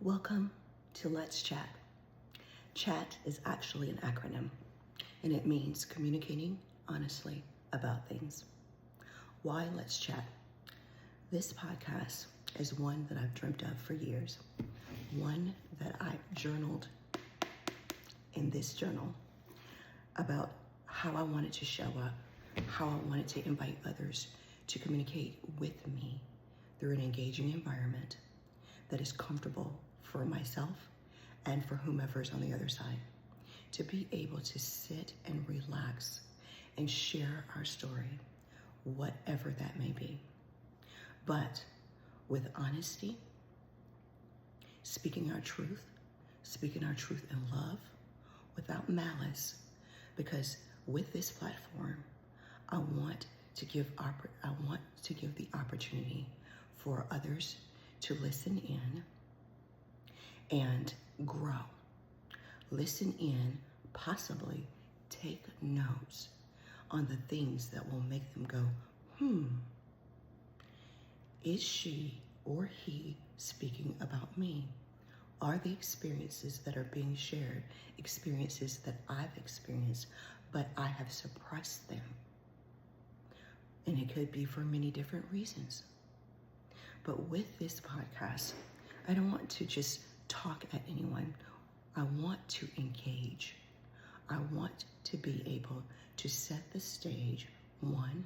Welcome to Let's Chat. Chat is actually an acronym, and it means communicating honestly about things. Why Let's Chat? This podcast is one that I've dreamt of for years, one that I've journaled in this journal about how I wanted to show up, how I wanted to invite others to communicate with me through an engaging environment that is comfortable for myself and for whomever's on the other side, to be able to sit and relax and share our story, whatever that may be. But with honesty, speaking our truth in love, without malice, because with this platform, I want to give the opportunity for others to listen in and grow. Listen in, possibly take notes on the things that will make them go, is she or he speaking about me? Are the experiences that are being shared experiences that I've experienced, but I have suppressed them? And it could be for many different reasons. But with this podcast, I don't want to just talk at anyone. I want to engage. I want to be able to set the stage, one,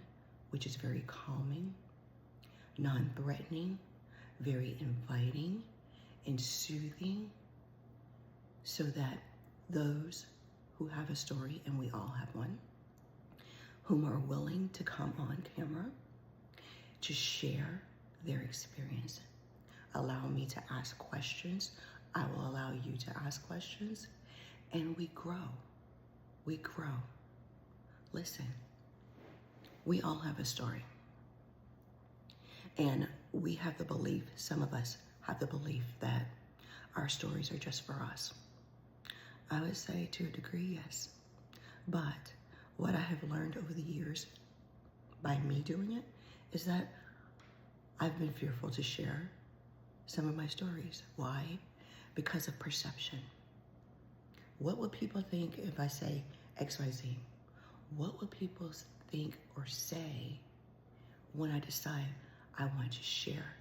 which is very calming, non-threatening, very inviting and soothing, so that those who have a story, and we all have one, whom are willing to come on camera to share their experience. Allow me to ask questions. I will allow you to ask questions, and we grow. We grow. Listen, we all have a story. And we have the belief, some of us have the belief that our stories are just for us. I would say to a degree, yes. But what I have learned over the years by me doing it is that I've been fearful to share some of my stories. Why? Because of perception. What will people think if I say XYZ? What will people think or say when I decide I want to share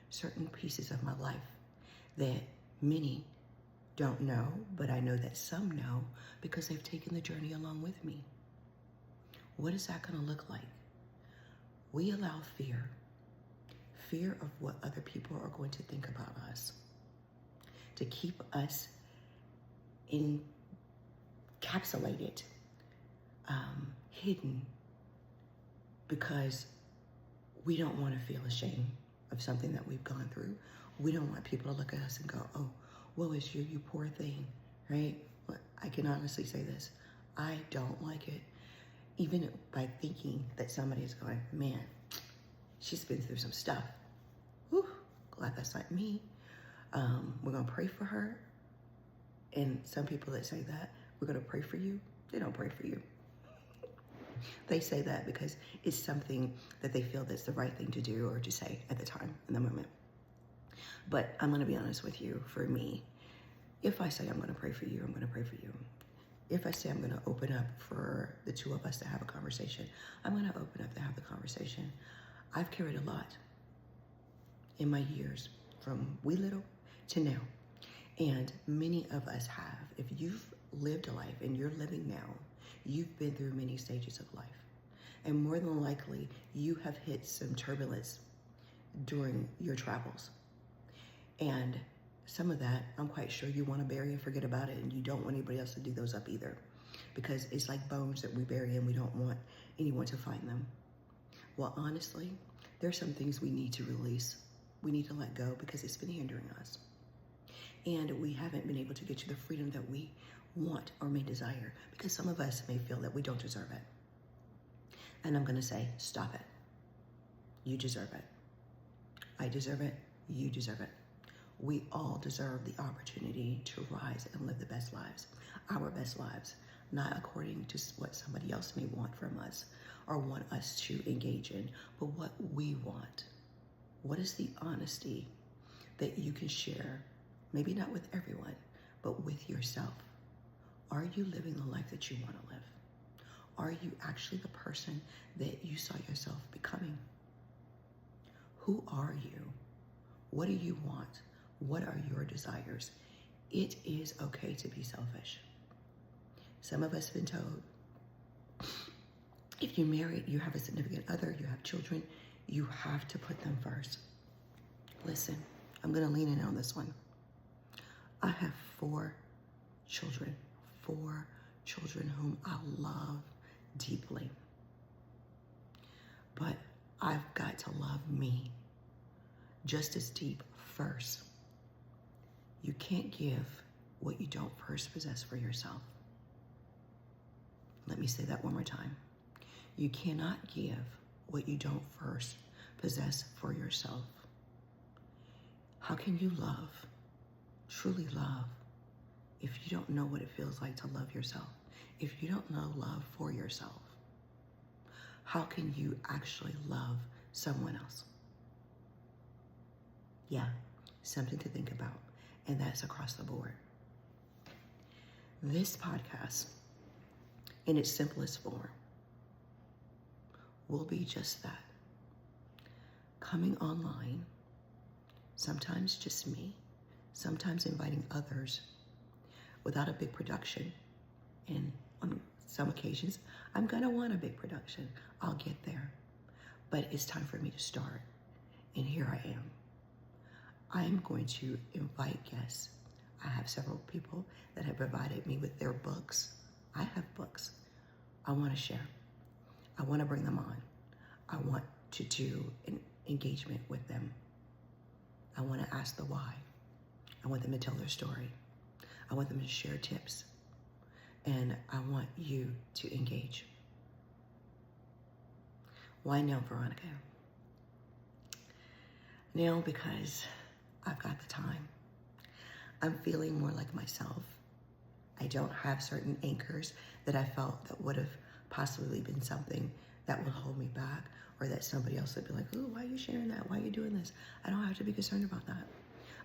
certain pieces of my life that many don't know, but I know that some know because they've taken the journey along with me? What is that going to look like? We allow fear of what other people are going to think about us, to keep us encapsulated, hidden, because we don't want to feel ashamed of something that we've gone through. We don't want people to look at us and go, oh, woe is you poor thing, right? But I can honestly say this, I don't like it. Even by thinking that somebody is going, man, she's been through some stuff. Whew, glad that's not me. We're gonna pray for her. And some people that say that, we're gonna pray for you, they don't pray for you. They say that because it's something that they feel that's the right thing to do or to say at the time, in the moment. But I'm gonna be honest with you, for me, if I say I'm gonna pray for you, I'm gonna pray for you. If I say I'm gonna open up for the two of us to have a conversation, I'm gonna open up to have the conversation. I've carried a lot in my years, from wee little to now. And many of us have. If you've lived a life and you're living now, you've been through many stages of life. And more than likely, you have hit some turbulence during your travels. And some of that, I'm quite sure you want to bury and forget about it, and you don't want anybody else to dig those up either, because it's like bones that we bury and we don't want anyone to find them. Well, honestly, there's some things we need to release. We need to let go because it's been hindering us. And we haven't been able to get to the freedom that we want or may desire, because some of us may feel that we don't deserve it. And I'm going to say, stop it. You deserve it. I deserve it. You deserve it. We all deserve the opportunity to rise and live the best lives, our best lives, not according to what somebody else may want from us or want us to engage in, but what we want. What is the honesty that you can share Maybe not with everyone, but with yourself. Are you living the life that you want to live? Are you actually the person that you saw yourself becoming? Who are you? What do you want? What are your desires? It is okay to be selfish. Some of us have been told, if you're married, you have a significant other, you have children, you have to put them first. Listen, I'm going to lean in on this one. I have 4 children whom I love deeply. But I've got to love me just as deep first. You can't give what you don't first possess for yourself. Let me say that one more time. You cannot give what you don't first possess for yourself. How can you love, truly love, if you don't know what it feels like to love yourself? If you don't know love for yourself, how can you actually love someone else? Yeah, something to think about, and that's across the board. This podcast, in its simplest form, will be just that. Coming online, sometimes just me, sometimes inviting others without a big production. And on some occasions, I'm gonna want a big production. I'll get there. But it's time for me to start. And here I am. I am going to invite guests. I have several people that have provided me with their books. I have books I want to share. I want to bring them on. I want to do an engagement with them. I want to ask the why. I want them to tell their story. I want them to share tips. And I want you to engage. Why now, Veronica? Now because I've got the time. I'm feeling more like myself. I don't have certain anchors that I felt that would have possibly been something that would hold me back, or that somebody else would be like, oh, why are you sharing that? Why are you doing this? I don't have to be concerned about that.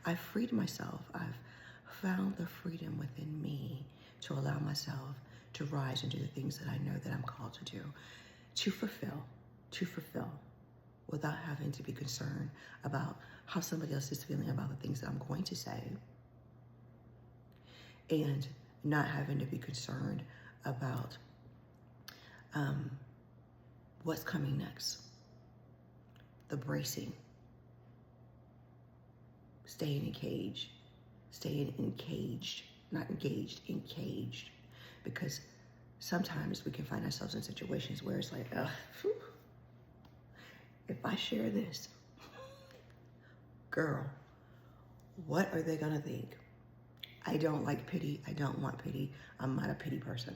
I've freed myself. I've found the freedom within me to allow myself to rise and do the things that I know that I'm called to do, to fulfill without having to be concerned about how somebody else is feeling about the things that I'm going to say, and not having to be concerned about what's coming next. The bracing, staying encaged, not engaged, encaged, because sometimes we can find ourselves in situations where it's like, if I share this, girl, what are they gonna think? I don't like pity. I don't want pity. I'm not a pity person,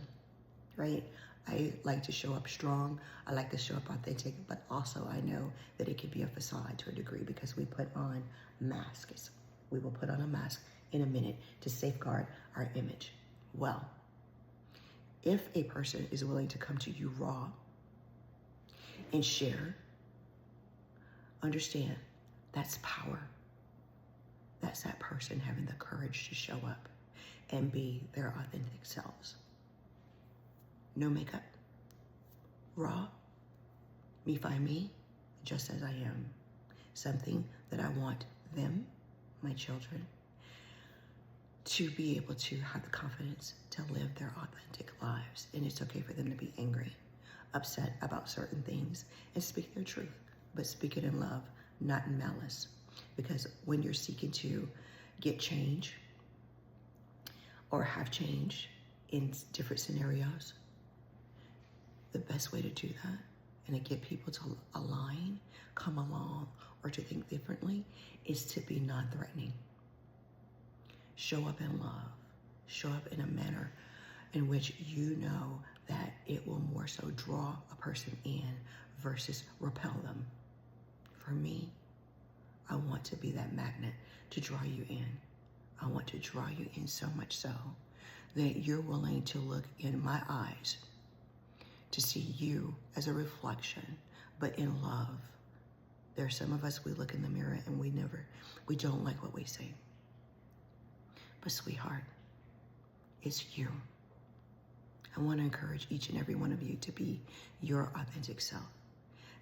right? I like to show up strong. I like to show up authentic, but also I know that it can be a facade to a degree because we put on masks. We will put on a mask in a minute to safeguard our image. Well, if a person is willing to come to you raw and share, understand that's power. That's that person having the courage to show up and be their authentic selves. No makeup, raw, me find me, just as I am. Something that I want them, my children, to be able to have the confidence to live their authentic lives. And it's okay for them to be angry, upset about certain things, and speak their truth, but speak it in love, not in malice. Because when you're seeking to get change or have change in different scenarios, the best way to do that and to get people to align, come along, or to think differently is to be non-threatening. Show up in love. Show up in a manner in which you know that it will more so draw a person in versus repel them. For me, I want to be that magnet to draw you in. I want to draw you in so much so that you're willing to look in my eyes to see you as a reflection, but in love. There are some of us, we look in the mirror and we don't like what we see. But sweetheart, it's you. I want to encourage each and every one of you to be your authentic self.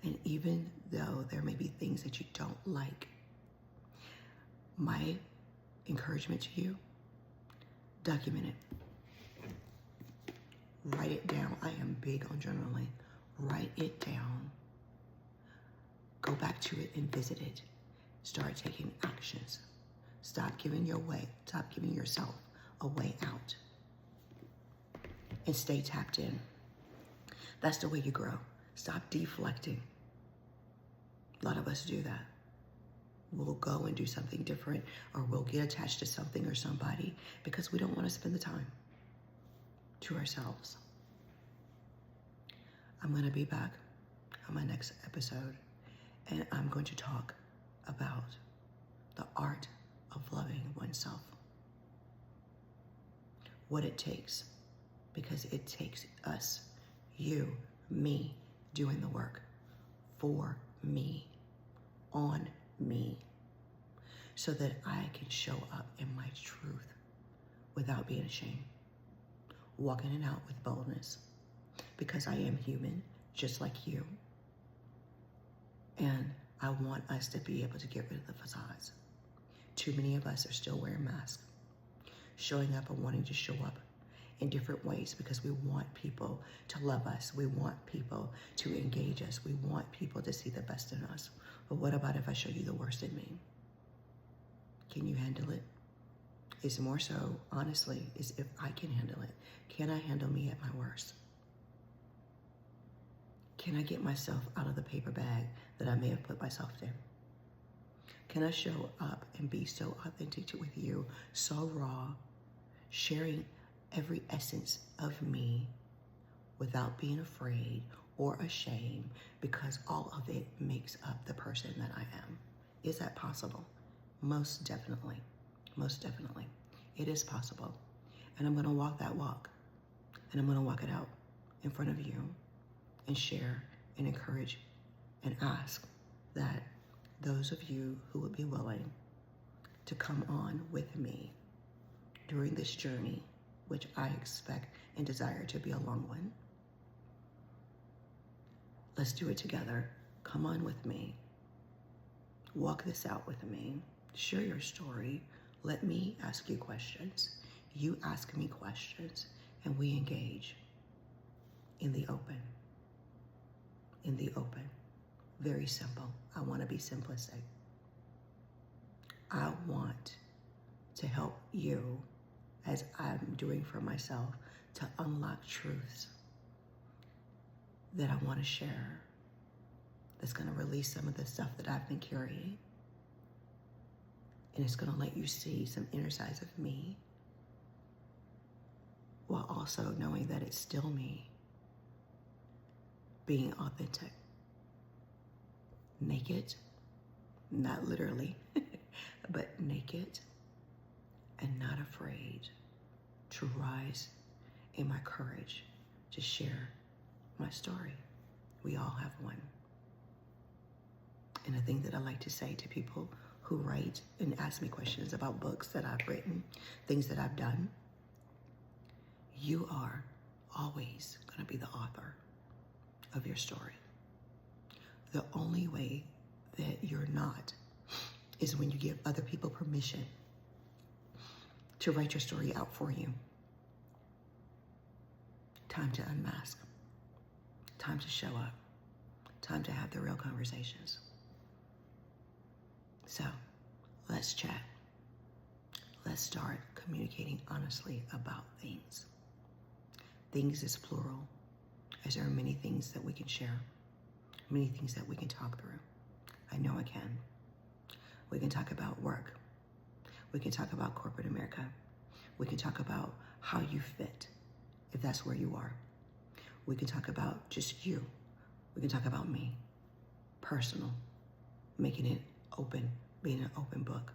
And even though there may be things that you don't like, my encouragement to you, document it. Write it down. I am big on journaling. Write it down. Go back to it and visit it. Start taking actions. Stop giving yourself a way out. And stay tapped in. That's the way you grow. Stop deflecting. A lot of us do that. We'll go and do something different, or we'll get attached to something or somebody because we don't want to spend the time to ourselves. I'm going to be back on my next episode, and I'm going to talk about the art of loving oneself. What it takes, because it takes us, you, me, doing the work for me, on me, so that I can show up in my truth without being ashamed, walking it out with boldness, because I am human, just like you. And I want us to be able to get rid of the facades. Too many of us are still wearing masks, showing up and wanting to show up in different ways because we want people to love us. We want people to engage us. We want people to see the best in us. But what about if I show you the worst in me? Can you handle it? It's more so, honestly, is if I can handle it. Can I handle me at my worst? Can I get myself out of the paper bag that I may have put myself in? Can I show up and be so authentic with you, so raw, sharing every essence of me without being afraid or ashamed, because all of it makes up the person that I am? Is that possible? Most definitely. Most definitely. It is possible. And I'm going to walk that walk. And I'm going to walk it out in front of you and share and encourage and ask that those of you who would be willing to come on with me during this journey, which I expect and desire to be a long one. Let's do it together. Come on with me. Walk this out with me. Share your story. Let me ask you questions. You ask me questions, and we engage in the open. In the open. Very simple. I want to be simplistic. I want to help you, as I'm doing for myself, to unlock truths that I want to share, that's going to release some of the stuff that I've been carrying. And it's going to let you see some inner sides of me, while also knowing that it's still me, being authentic. Naked, not literally, but naked and not afraid to rise in my courage to share my story. We all have one. And a thing that I like to say to people who write and ask me questions about books that I've written, things that I've done, you are always going to be the author of your story. The only way that you're not is when you give other people permission to write your story out for you. Time to unmask. Time to show up. Time to have the real conversations. So, let's chat. Let's start communicating honestly about things. Things is plural, as there are many things that we can share, many things that we can talk through. I know I can. We can talk about work. We can talk about corporate America. We can talk about how you fit, if that's where you are. We can talk about just you. We can talk about me, personal, making it open, being an open book.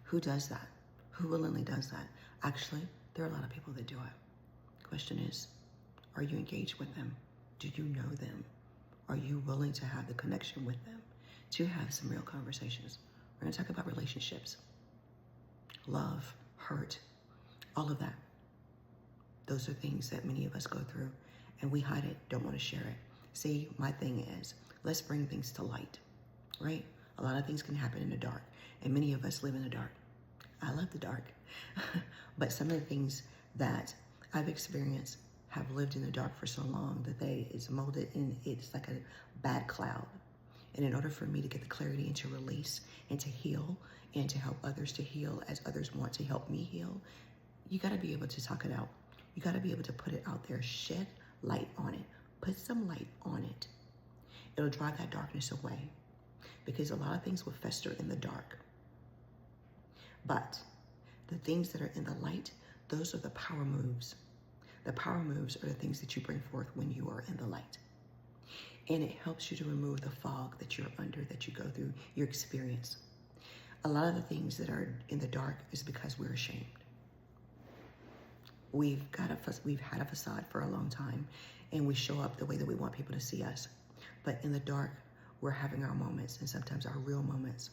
Who does that? Who willingly does that? Actually, there are a lot of people that do it. Question is, are you engaged with them? Do you know them? Are you willing to have the connection with them to have some real conversations? We're going to talk about relationships, love, hurt, All of that. Those are things that many of us go through, and we hide it, don't want to share it. See, my thing is, let's bring things to light, right? A lot of things can happen in the dark, and many of us live in the dark. I love the dark, but some of the things that I've experienced have lived in the dark for so long that it's molded in, it's like a bad cloud. And in order for me to get the clarity and to release and to heal and to help others to heal as others want to help me heal, you got to be able to talk it out. You got to be able to put it out there, shed light on it, put some light on it. It'll drive that darkness away, because a lot of things will fester in the dark. But the things that are in the light, those are the power moves. The power moves are the things that you bring forth when you are in the light. And it helps you to remove the fog that you're under, that you go through, your experience. A lot of the things that are in the dark is because we're ashamed. We've had a facade for a long time, and we show up the way that we want people to see us. But in the dark, we're having our moments, and sometimes our real moments.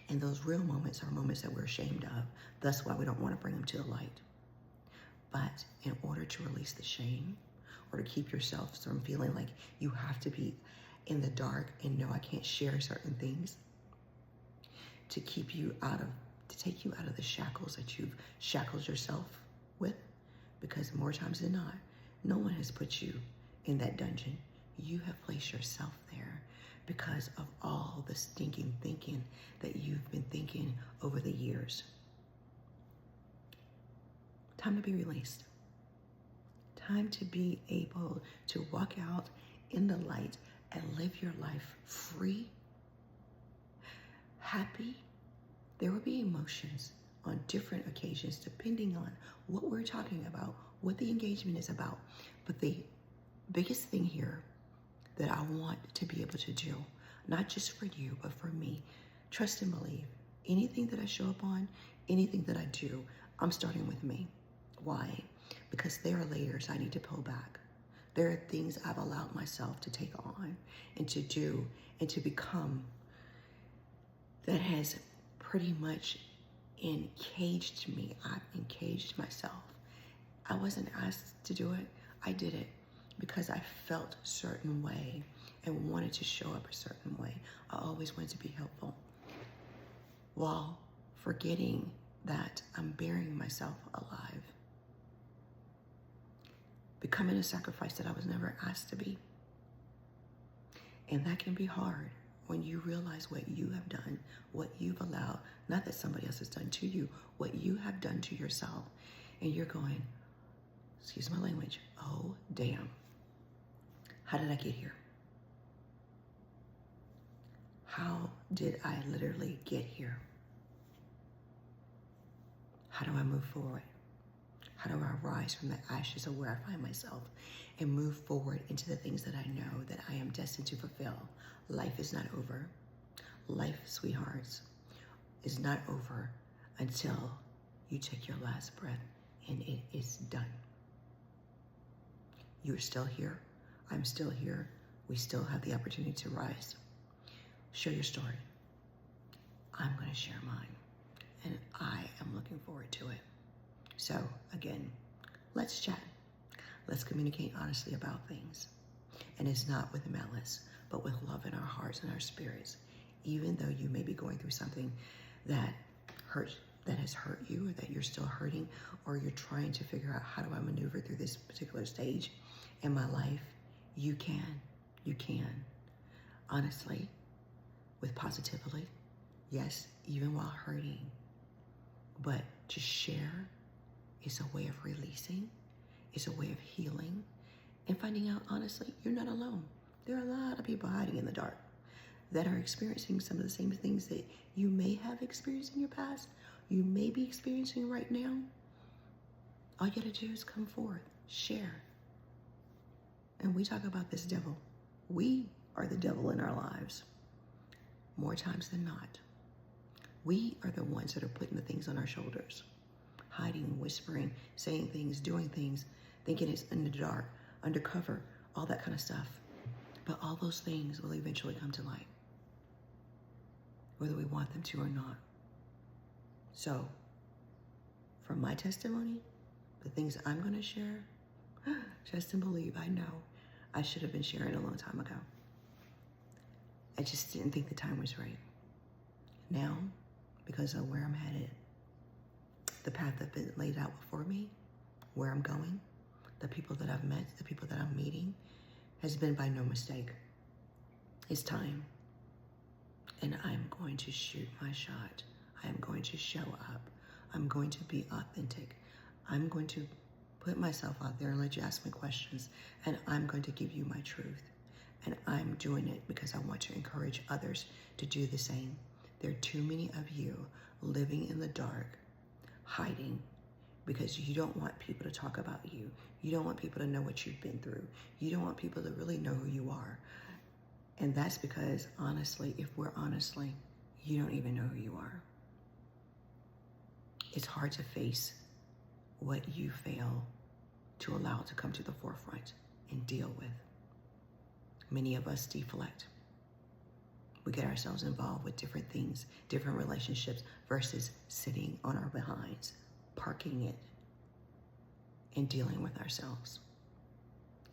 And those real moments are moments that we're ashamed of. That's why we don't want to bring them to the light. But in order to release the shame, or to keep yourself from feeling like you have to be in the dark and no, I can't share certain things, to take you out of the shackles that you've shackled yourself with, because more times than not, no one has put you in that dungeon. You have placed yourself there because of all the stinking thinking that you've been thinking over the years. Time to be released. Time to be able to walk out in the light and live your life free, happy. There will be emotions on different occasions depending on what we're talking about, what the engagement is about. But the biggest thing here that I want to be able to do, not just for you, but for me, trust and believe. Anything that I show up on, anything that I do, I'm starting with me. Why? Because there are layers I need to pull back. There are things I've allowed myself to take on and to do and to become that has pretty much encaged me. I've encaged myself. I wasn't asked to do it. I did it because I felt a certain way and wanted to show up a certain way. I always wanted to be helpful, while forgetting that I'm burying myself alive, becoming a sacrifice that I was never asked to be. And that can be hard when you realize what you have done, what you've allowed, not that somebody else has done to you, what you have done to yourself. And you're going, excuse my language, oh, damn. How did I get here? How did I literally get here? How do I move forward? How do I rise from the ashes of where I find myself and move forward into the things that I know that I am destined to fulfill? Life is not over. Life, sweethearts, is not over until you take your last breath and it is done. You're still here. I'm still here. We still have the opportunity to rise. Share your story. I'm going to share mine, and I am looking forward to it. So again, let's chat. Let's communicate honestly about things. And it's not with malice, but with love in our hearts and our spirits. Even though you may be going through something that has hurt you, or that you're still hurting, or you're trying to figure out, how do I maneuver through this particular stage in my life? You can. Honestly, with positivity, yes, even while hurting. But to share is a way of releasing, it's a way of healing, and finding out, honestly, you're not alone. There are a lot of people hiding in the dark that are experiencing some of the same things that you may have experienced in your past, you may be experiencing right now. All you gotta do is come forth, share. And we talk about this devil. We are the devil in our lives, more times than not. We are the ones that are putting the things on our shoulders, hiding, whispering, saying things, doing things, thinking it's in the dark, undercover, all that kind of stuff. But all those things will eventually come to light, whether we want them to or not. So, from my testimony, the things I'm going to share, trust and believe, I know I should have been sharing a long time ago. I just didn't think the time was right. Now, because of where I'm headed, the path that's been laid out before me, where I'm going, the people that I've met, the people that I'm meeting, has been by no mistake. It's time. And I'm going to shoot my shot. I am going to show up. I'm going to be authentic. I'm going to put myself out there and let you ask me questions. And I'm going to give you my truth. And I'm doing it because I want to encourage others to do the same. There are too many of you living in the dark, hiding, because you don't want people to talk about you. You don't want people to know what you've been through. You don't want people to really know who you are. And that's because, honestly, if we're honestly, you don't even know who you are. It's hard to face what you fail to allow to come to the forefront and deal with. Many of us deflect. We get ourselves involved with different things, different relationships, versus sitting on our behinds, parking it, and dealing with ourselves.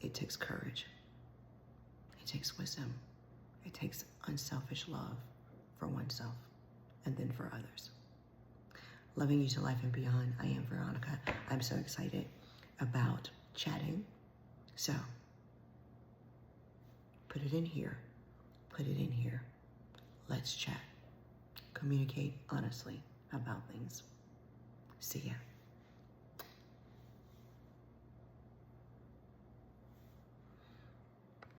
It takes courage. It takes wisdom. It takes unselfish love for oneself and then for others. Loving you to life and beyond. I am Veronica. I'm so excited about chatting. So put it in here. Put it in here. Let's chat. Communicate honestly about things. See ya.